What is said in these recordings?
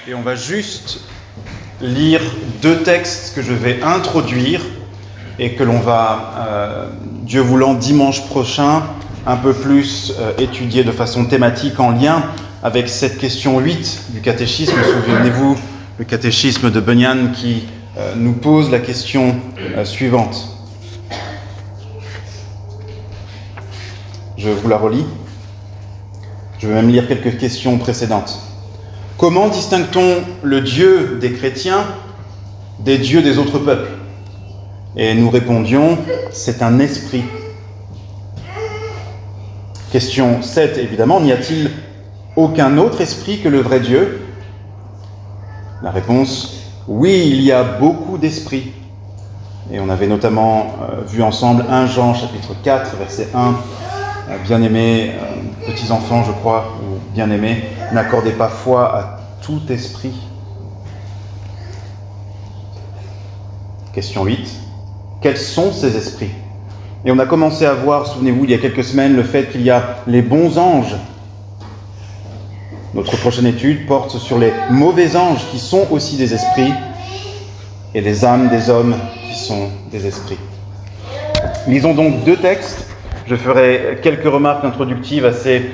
Et on va juste lire deux textes que je vais introduire et que l'on va, Dieu voulant, dimanche prochain, un peu plus étudier de façon thématique en lien avec cette question 8 du catéchisme. Souvenez-vous, le catéchisme de Bunyan qui nous pose la question suivante. Je vous la relis. Je vais même lire quelques questions précédentes. Comment distingue-t-on le Dieu des chrétiens des dieux des autres peuples ? Et nous répondions, c'est un esprit. Question 7, évidemment, n'y a-t-il aucun autre esprit que le vrai Dieu ? La réponse, oui, il y a beaucoup d'esprits. Et on avait notamment vu ensemble 1 Jean chapitre 4, verset 1. Bien-aimés, petits enfants, je crois, ou bien-aimés, n'accordez pas foi à tout esprit. Question 8. Quels sont ces esprits ? Et on a commencé à voir, souvenez-vous, il y a quelques semaines, le fait qu'il y a les bons anges. Notre prochaine étude porte sur les mauvais anges qui sont aussi des esprits et les âmes des hommes qui sont des esprits. Lisons donc deux textes. Je ferai quelques remarques introductives assez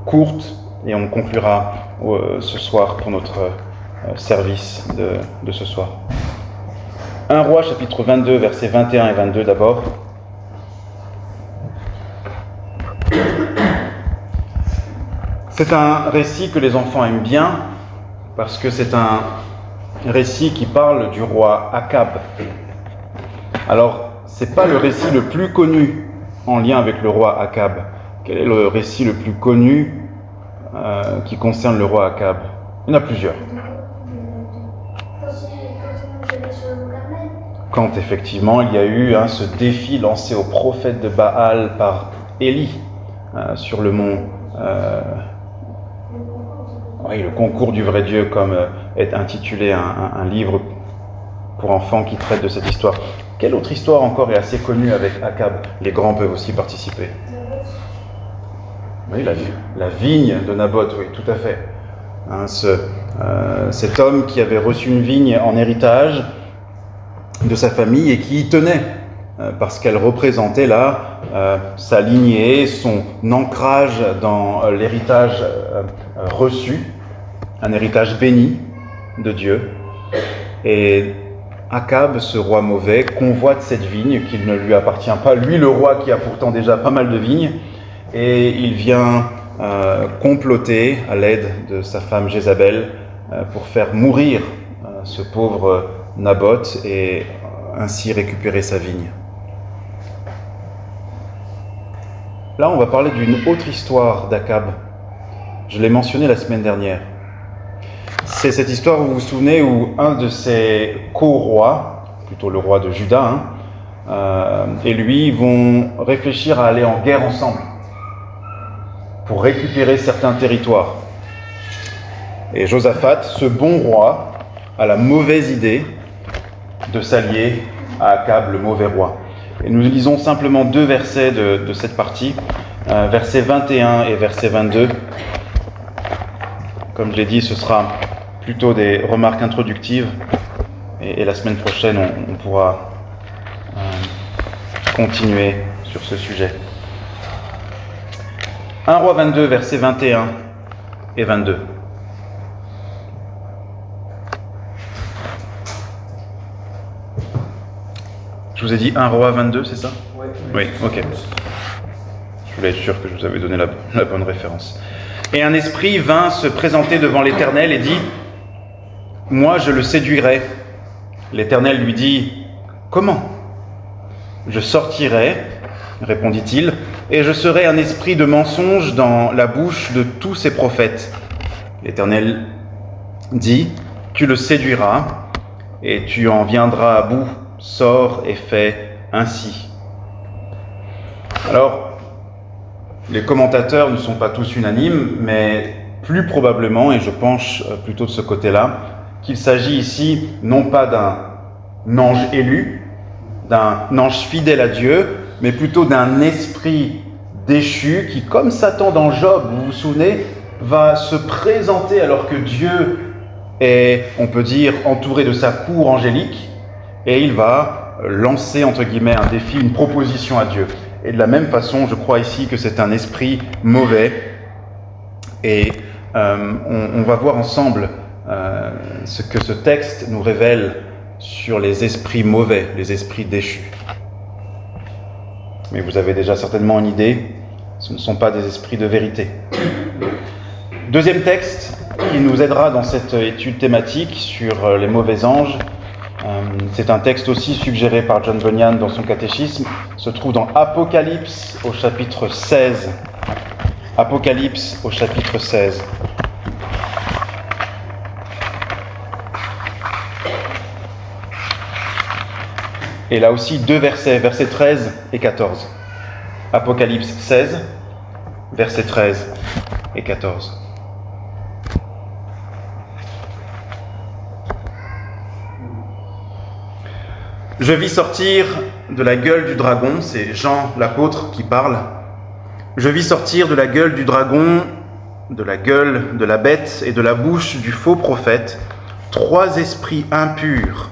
courtes et on conclura ce soir pour notre service de ce soir. 1 Roi chapitre 22, versets 21 et 22 d'abord. C'est un récit que les enfants aiment bien parce que c'est un récit qui parle du roi Akab. Alors, c'est pas le récit le plus connu en lien avec le roi Akab. Quel est le récit le plus connu qui concerne le roi Akab ? Il y en a plusieurs. Quand effectivement il y a eu ce défi lancé au prophète de Baal par Élie sur le mont, le concours du vrai Dieu, comme est intitulé un livre pour enfants qui traite de cette histoire. Quelle autre histoire encore est assez connue avec Akab ? Les grands peuvent aussi participer. Oui, la vigne de Naboth, oui, tout à fait. Cet homme qui avait reçu une vigne en héritage de sa famille et qui y tenait, parce qu'elle représentait là sa lignée, son ancrage dans l'héritage reçu, un héritage béni de Dieu. Et Akab, ce roi mauvais, convoite cette vigne qui ne lui appartient pas, lui le roi qui a pourtant déjà pas mal de vignes, et il vient comploter à l'aide de sa femme Jézabel pour faire mourir ce pauvre Naboth et ainsi récupérer sa vigne. Là, on va parler d'une autre histoire d'Akab. Je l'ai mentionné la semaine dernière. C'est cette histoire, vous vous souvenez, où un de ses co-rois, plutôt le roi de Juda, et lui vont réfléchir à aller en guerre ensemble pour récupérer certains territoires. Et Josaphat, ce bon roi, a la mauvaise idée de s'allier à Akab, le mauvais roi. Et nous lisons simplement deux versets de cette partie, versets 21 et verset 22. Comme je l'ai dit, ce sera plutôt des remarques introductives, et la semaine prochaine, on pourra continuer sur ce sujet. 1 Roi 22, versets 21 et 22. Je vous ai dit 1 Roi 22, c'est ça ? Oui, ok. Je voulais être sûr que je vous avais donné la bonne référence. Et un esprit vint se présenter devant l'Éternel et dit : « Moi, je le séduirai. » L'Éternel lui dit : « Comment ? » ?»« Je sortirai, répondit-il, et je serai un esprit de mensonge dans la bouche de tous ses prophètes. L'Éternel dit : « Tu le séduiras, et tu en viendras à bout. Sors et fais ainsi. » Alors, les commentateurs ne sont pas tous unanimes, mais plus probablement, et je penche plutôt de ce côté-là, qu'il s'agit ici non pas d'un ange élu, d'un ange fidèle à Dieu, mais plutôt d'un esprit déchu qui, comme Satan dans Job, vous vous souvenez, va se présenter alors que Dieu est, on peut dire, entouré de sa cour angélique, et il va lancer, entre guillemets, un défi, une proposition à Dieu. Et de la même façon, je crois ici que c'est un esprit mauvais, et on va voir ensemble ce que ce texte nous révèle sur les esprits mauvais, les esprits déchus. Mais vous avez déjà certainement une idée, ce ne sont pas des esprits de vérité. Deuxième texte qui nous aidera dans cette étude thématique sur les mauvais anges, c'est un texte aussi suggéré par John Bunyan dans son catéchisme, se trouve dans Apocalypse au chapitre 16. Apocalypse au chapitre 16. Et là aussi, deux versets, versets 13 et 14. Apocalypse 16, versets 13 et 14. Je vis sortir de la gueule du dragon, c'est Jean l'apôtre qui parle. Je vis sortir de la gueule du dragon, de la gueule de la bête et de la bouche du faux prophète, 3 esprits impurs,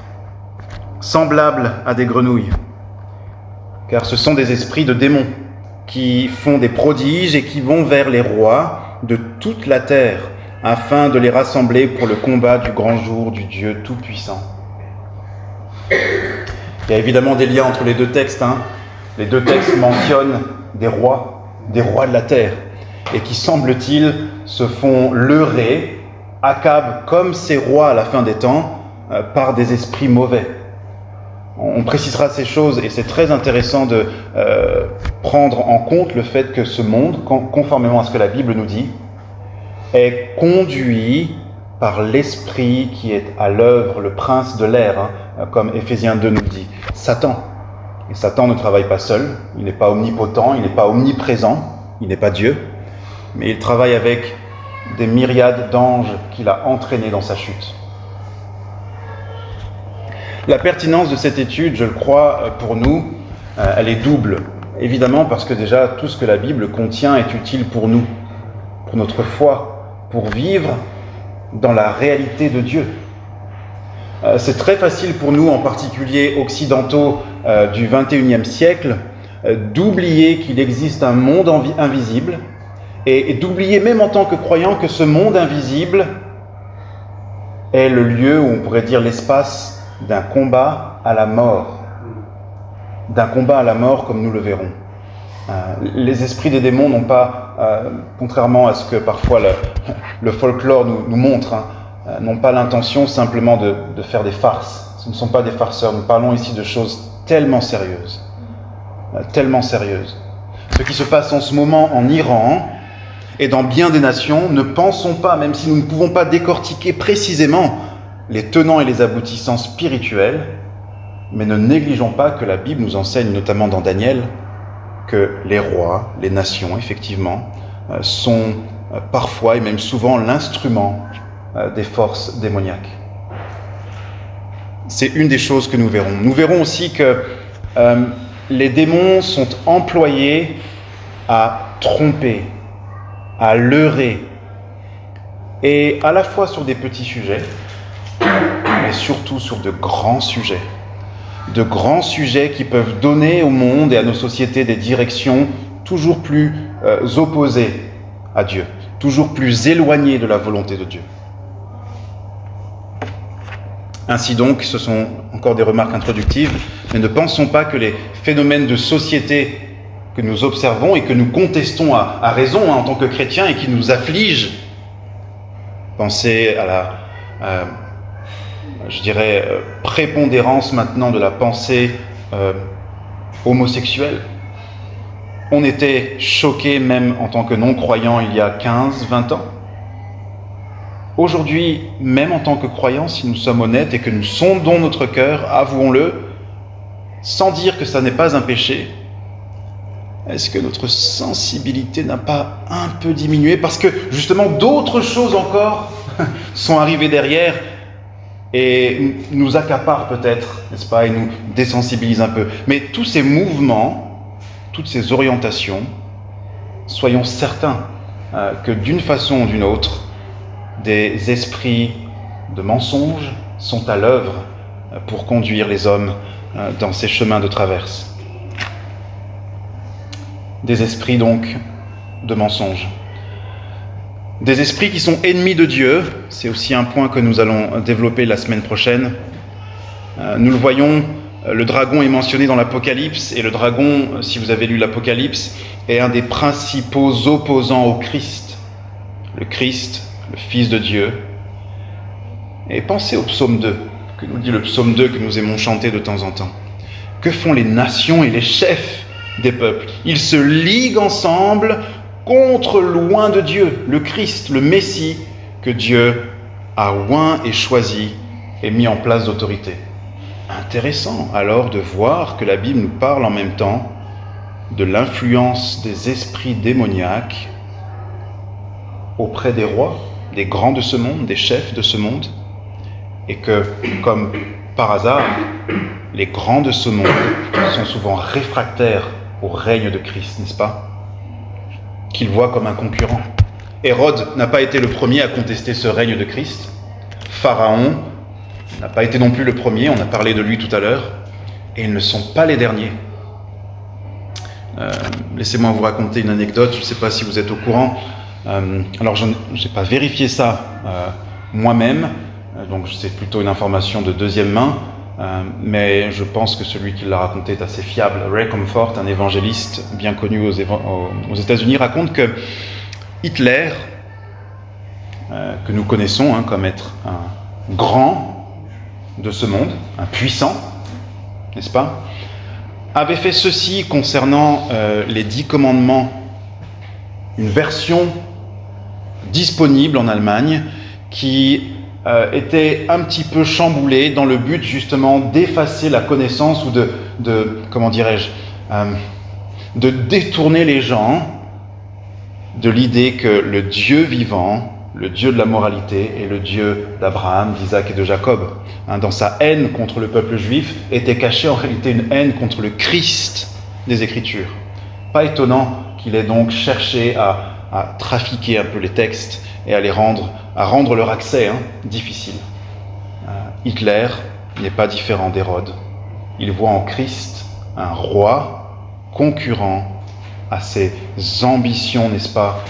semblables à des grenouilles. Car ce sont des esprits de démons qui font des prodiges et qui vont vers les rois de toute la terre afin de les rassembler pour le combat du grand jour du Dieu Tout-Puissant. Il y a évidemment des liens entre les deux textes. Les deux textes mentionnent des rois de la terre, et qui, semble-t-il, se font leurrer, accablent comme ces rois à la fin des temps, par des esprits mauvais. On précisera ces choses, et c'est très intéressant de prendre en compte le fait que ce monde, conformément à ce que la Bible nous dit, est conduit par l'esprit qui est à l'œuvre, le prince de l'air, comme Éphésiens 2 nous le dit, Satan. Et Satan ne travaille pas seul, il n'est pas omnipotent, il n'est pas omniprésent, il n'est pas Dieu, mais il travaille avec des myriades d'anges qu'il a entraînés dans sa chute. La pertinence de cette étude, je le crois, pour nous, elle est double. Évidemment parce que déjà, tout ce que la Bible contient est utile pour nous, pour notre foi, pour vivre dans la réalité de Dieu. C'est très facile pour nous, en particulier occidentaux du XXIe siècle, d'oublier qu'il existe un monde invisible et d'oublier même en tant que croyant que ce monde invisible est le lieu, où on pourrait dire l'espace d'un combat à la mort. D'un combat à la mort comme nous le verrons. Les esprits des démons n'ont pas, contrairement à ce que parfois le folklore nous montre, n'ont pas l'intention simplement de faire des farces. Ce ne sont pas des farceurs. Nous parlons ici de choses tellement sérieuses. Tellement sérieuses. Ce qui se passe en ce moment en Iran et dans bien des nations, ne pensons pas, même si nous ne pouvons pas décortiquer précisément les tenants et les aboutissants spirituels, mais ne négligeons pas que la Bible nous enseigne, notamment dans Daniel, que les rois, les nations, effectivement, sont parfois et même souvent l'instrument des forces démoniaques. C'est une des choses que nous verrons. Nous verrons aussi que les démons sont employés à tromper, à leurrer, et à la fois sur des petits sujets, mais surtout sur de grands sujets. De grands sujets qui peuvent donner au monde et à nos sociétés des directions toujours plus opposées à Dieu, toujours plus éloignées de la volonté de Dieu. Ainsi donc, ce sont encore des remarques introductives, mais ne pensons pas que les phénomènes de société que nous observons et que nous contestons à raison en tant que chrétiens et qui nous affligent, pensez à la prépondérance maintenant de la pensée homosexuelle. On était choqués même en tant que non-croyants il y a 15, 20 ans. Aujourd'hui, même en tant que croyants, si nous sommes honnêtes et que nous sondons notre cœur, avouons-le, sans dire que ça n'est pas un péché, est-ce que notre sensibilité n'a pas un peu diminué parce que justement d'autres choses encore sont arrivées derrière et nous accaparent peut-être, n'est-ce pas, et nous désensibilisent un peu. Mais tous ces mouvements, toutes ces orientations, soyons certains que d'une façon ou d'une autre, des esprits de mensonge sont à l'œuvre pour conduire les hommes dans ces chemins de traverse. Des esprits donc de mensonge. Des esprits qui sont ennemis de Dieu, c'est aussi un point que nous allons développer la semaine prochaine. Nous le voyons, le dragon est mentionné dans l'Apocalypse, et le dragon, si vous avez lu l'Apocalypse, est un des principaux opposants au Christ. Le Christ, le Fils de Dieu. Et pensez au psaume 2, que nous dit le psaume 2 que nous aimons chanter de temps en temps. Que font les nations et les chefs des peuples? Ils se liguent ensemble contre loin de Dieu, le Christ, le Messie, que Dieu a oint et choisi et mis en place d'autorité. Intéressant alors de voir que la Bible nous parle en même temps de l'influence des esprits démoniaques auprès des rois, des grands de ce monde, des chefs de ce monde, et que, comme par hasard, les grands de ce monde sont souvent réfractaires au règne de Christ, n'est-ce pas? Qu'ils voient comme un concurrent. Hérode n'a pas été le premier à contester ce règne de Christ. Pharaon n'a pas été non plus le premier, on a parlé de lui tout à l'heure, et ils ne sont pas les derniers. Laissez-moi vous raconter une anecdote, je ne sais pas si vous êtes au courant. Alors, je n'ai pas vérifié ça moi-même, donc c'est plutôt une information de deuxième main, mais je pense que celui qui l'a raconté est assez fiable. Ray Comfort, un évangéliste bien connu aux États-Unis, raconte que Hitler, que nous connaissons comme être un grand de ce monde, un puissant, n'est-ce pas, avait fait ceci concernant les 10 commandements, une version disponible en Allemagne qui était un petit peu chamboulée dans le but justement d'effacer la connaissance ou de détourner les gens de l'idée que le Dieu vivant, le Dieu de la moralité est le Dieu d'Abraham, d'Isaac et de Jacob. Dans sa haine contre le peuple juif était cachée en réalité une haine contre le Christ des Écritures. Pas étonnant qu'il ait donc cherché à trafiquer un peu les textes et à rendre leur accès difficile. Hitler n'est pas différent d'Hérode. Il voit en Christ un roi concurrent à ses ambitions, n'est-ce pas,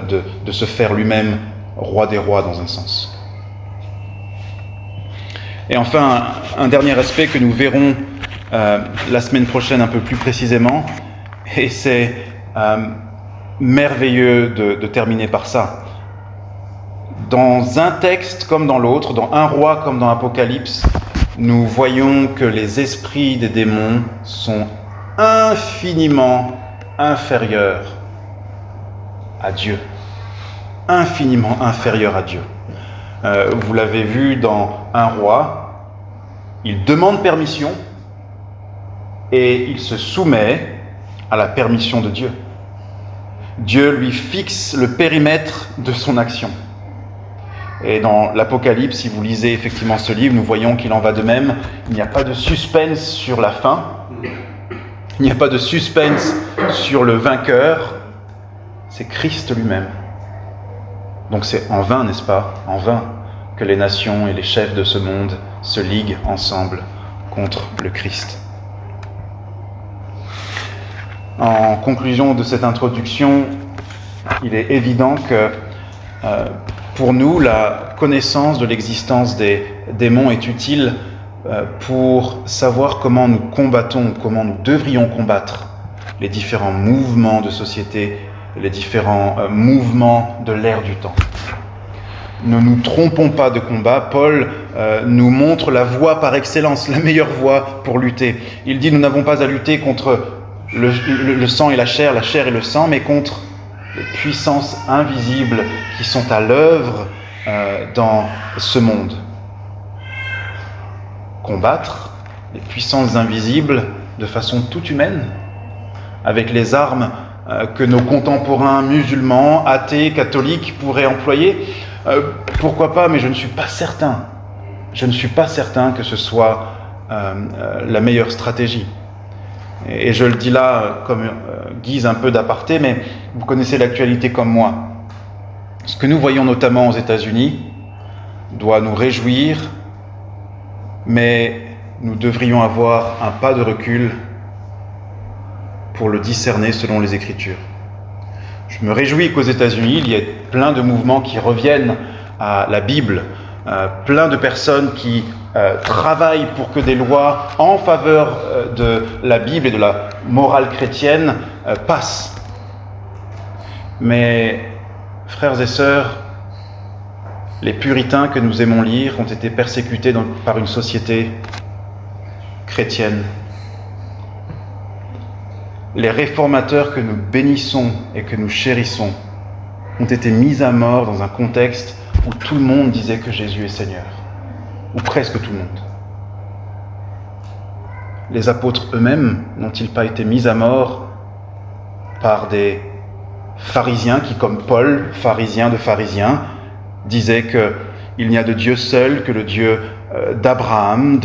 de se faire lui-même roi des rois dans un sens. Et enfin, un dernier aspect que nous verrons la semaine prochaine un peu plus précisément, et c'est merveilleux de terminer par ça. Dans un texte comme dans l'autre, dans un roi comme dans l'Apocalypse, nous voyons que les esprits des démons sont infiniment inférieurs à Dieu. Infiniment inférieurs à Dieu. Vous l'avez vu dans un roi, il demande permission et il se soumet à la permission de Dieu. Dieu lui fixe le périmètre de son action. Et dans l'Apocalypse, si vous lisez effectivement ce livre, nous voyons qu'il en va de même. Il n'y a pas de suspense sur la fin. Il n'y a pas de suspense sur le vainqueur. C'est Christ lui-même. Donc c'est en vain, n'est-ce pas? En vain que les nations et les chefs de ce monde se liguent ensemble contre le Christ. En conclusion de cette introduction, il est évident que pour nous, la connaissance de l'existence des démons est utile pour savoir comment nous combattons, comment nous devrions combattre les différents mouvements de société, les différents mouvements de l'ère du temps. Ne nous trompons pas de combat. Paul nous montre la voie par excellence, la meilleure voie pour lutter. Il dit, nous n'avons pas à lutter contre le sang et la chair et le sang, mais contre les puissances invisibles qui sont à l'œuvre dans ce monde. Combattre les puissances invisibles de façon toute humaine, avec les armes que nos contemporains musulmans, athées, catholiques pourraient employer. Pourquoi pas, mais je ne suis pas certain. Je ne suis pas certain que ce soit la meilleure stratégie. Et je le dis là comme guise un peu d'aparté, mais vous connaissez l'actualité comme moi. Ce que nous voyons notamment aux États-Unis doit nous réjouir, mais nous devrions avoir un pas de recul pour le discerner selon les Écritures. Je me réjouis qu'aux États-Unis, il y ait plein de mouvements qui reviennent à la Bible, plein de personnes qui travaillent pour que des lois en faveur de la Bible et de la morale chrétienne passent. Mais, frères et sœurs, les puritains que nous aimons lire ont été persécutés par une société chrétienne. Les réformateurs que nous bénissons et que nous chérissons ont été mis à mort dans un contexte où tout le monde disait que Jésus est Seigneur, ou presque tout le monde. Les apôtres eux-mêmes n'ont-ils pas été mis à mort par des pharisiens qui, comme Paul, pharisien de pharisiens, disaient qu'il n'y a de Dieu seul que le Dieu d'Abraham,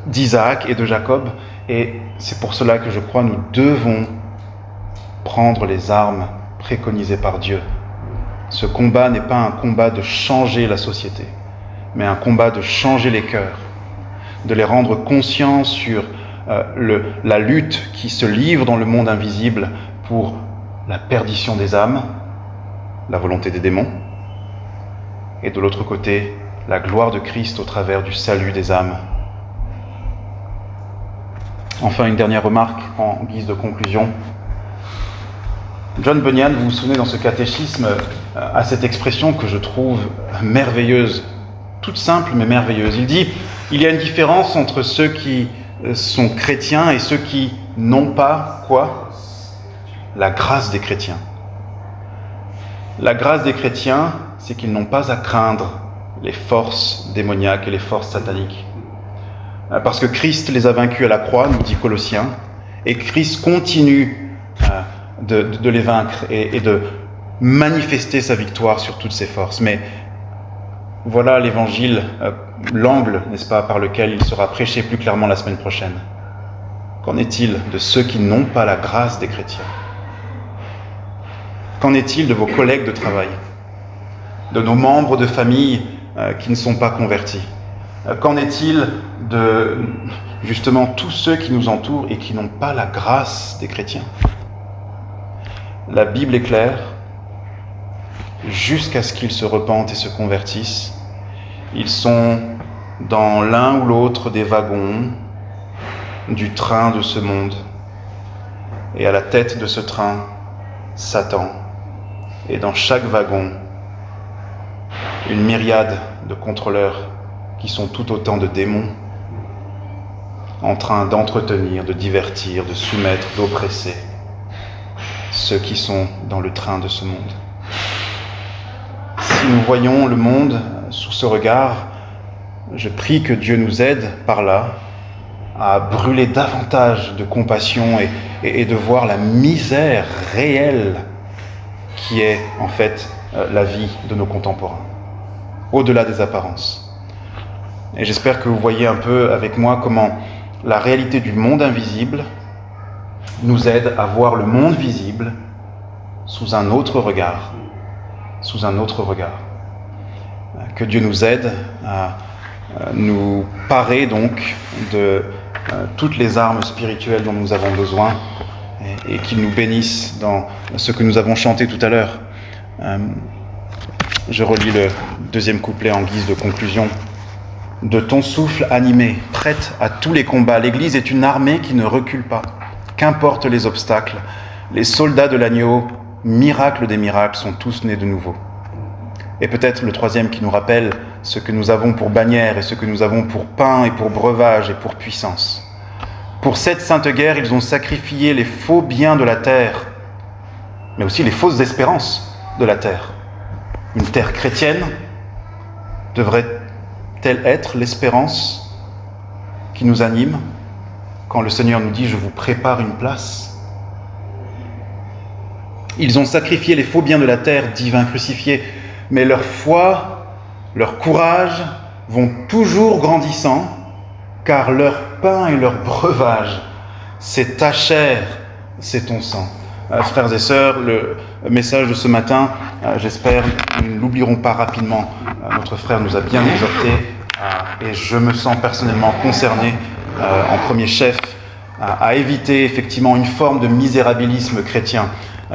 d'Isaac et de Jacob. Et c'est pour cela que je crois nous devons prendre les armes préconisées par Dieu. Ce combat n'est pas un combat de changer la société, mais un combat de changer les cœurs, de les rendre conscients sur la lutte qui se livre dans le monde invisible pour la perdition des âmes, la volonté des démons, et de l'autre côté, la gloire de Christ au travers du salut des âmes. Enfin, une dernière remarque en guise de conclusion. John Bunyan, vous vous souvenez dans ce catéchisme, a cette expression que je trouve merveilleuse, toute simple mais merveilleuse. Il dit, il y a une différence entre ceux qui sont chrétiens et ceux qui n'ont pas, quoi ? La grâce des chrétiens. La grâce des chrétiens, c'est qu'ils n'ont pas à craindre les forces démoniaques et les forces sataniques. Parce que Christ les a vaincus à la croix, nous dit Colossiens, et Christ continue de les vaincre et de manifester sa victoire sur toutes ces forces. Mais voilà l'évangile, l'angle, n'est-ce pas, par lequel il sera prêché plus clairement la semaine prochaine. Qu'en est-il de ceux qui n'ont pas la grâce des chrétiens ? Qu'en est-il de vos collègues de travail, de nos membres de famille qui ne sont pas convertis ? Qu'en est-il de, justement, tous ceux qui nous entourent et qui n'ont pas la grâce des chrétiens ? La Bible est claire, jusqu'à ce qu'ils se repentent et se convertissent, ils sont dans l'un ou l'autre des wagons du train de ce monde. Et à la tête de ce train, Satan. Et dans chaque wagon, une myriade de contrôleurs qui sont tout autant de démons en train d'entretenir, de divertir, de soumettre, d'oppresser ceux qui sont dans le train de ce monde. Si nous voyons le monde sous ce regard, je prie que Dieu nous aide par là à brûler davantage de compassion et de voir la misère réelle qui est en fait la vie de nos contemporains, au-delà des apparences. Et j'espère que vous voyez un peu avec moi comment la réalité du monde invisible nous aide à voir le monde visible sous un autre regard. Sous un autre regard. Que Dieu nous aide à nous parer donc de toutes les armes spirituelles dont nous avons besoin et qu'il nous bénisse dans ce que nous avons chanté tout à l'heure. Je relis le deuxième couplet en guise de conclusion. De ton souffle animé, prête à tous les combats, l'Église est une armée qui ne recule pas. Qu'importe les obstacles, les soldats de l'agneau, miracle des miracles, sont tous nés de nouveau. Et peut-être le troisième qui nous rappelle ce que nous avons pour bannière et ce que nous avons pour pain et pour breuvage et pour puissance. Pour cette sainte guerre, ils ont sacrifié les faux biens de la terre, mais aussi les fausses espérances de la terre. Une terre chrétienne devrait-elle être l'espérance qui nous anime quand le Seigneur nous dit « Je vous prépare une place ». Ils ont sacrifié les faux biens de la terre, divins crucifiés, mais leur foi, leur courage vont toujours grandissant, car leur pain et leur breuvage, c'est ta chair, c'est ton sang. Frères et sœurs, le message de ce matin j'espère, nous ne l'oublierons pas rapidement. Notre frère nous a bien exhortés et je me sens personnellement concerné en premier chef à éviter effectivement une forme de misérabilisme chrétien.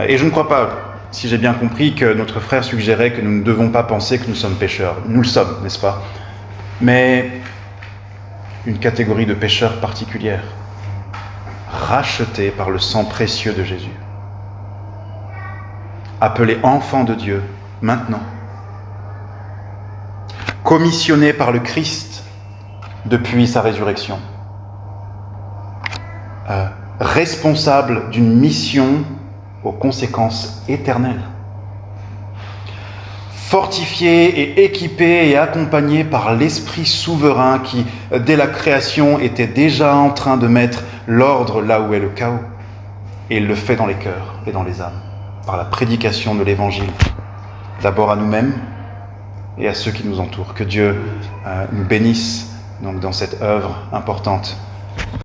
Et je ne crois pas, si j'ai bien compris, que notre frère suggérait que nous ne devons pas penser que nous sommes pécheurs. Nous le sommes, n'est-ce pas? Mais une catégorie de pécheurs particulière, rachetés par le sang précieux de Jésus, appelés enfants de Dieu maintenant, commissionnés par le Christ depuis sa résurrection, responsables d'une mission aux conséquences éternelles, fortifiés et équipés et accompagnés par l'Esprit souverain qui, dès la création, était déjà en train de mettre l'ordre là où est le chaos. Et il le fait dans les cœurs et dans les âmes, par la prédication de l'Évangile, d'abord à nous-mêmes et à ceux qui nous entourent. Que Dieu nous bénisse donc, dans cette œuvre importante.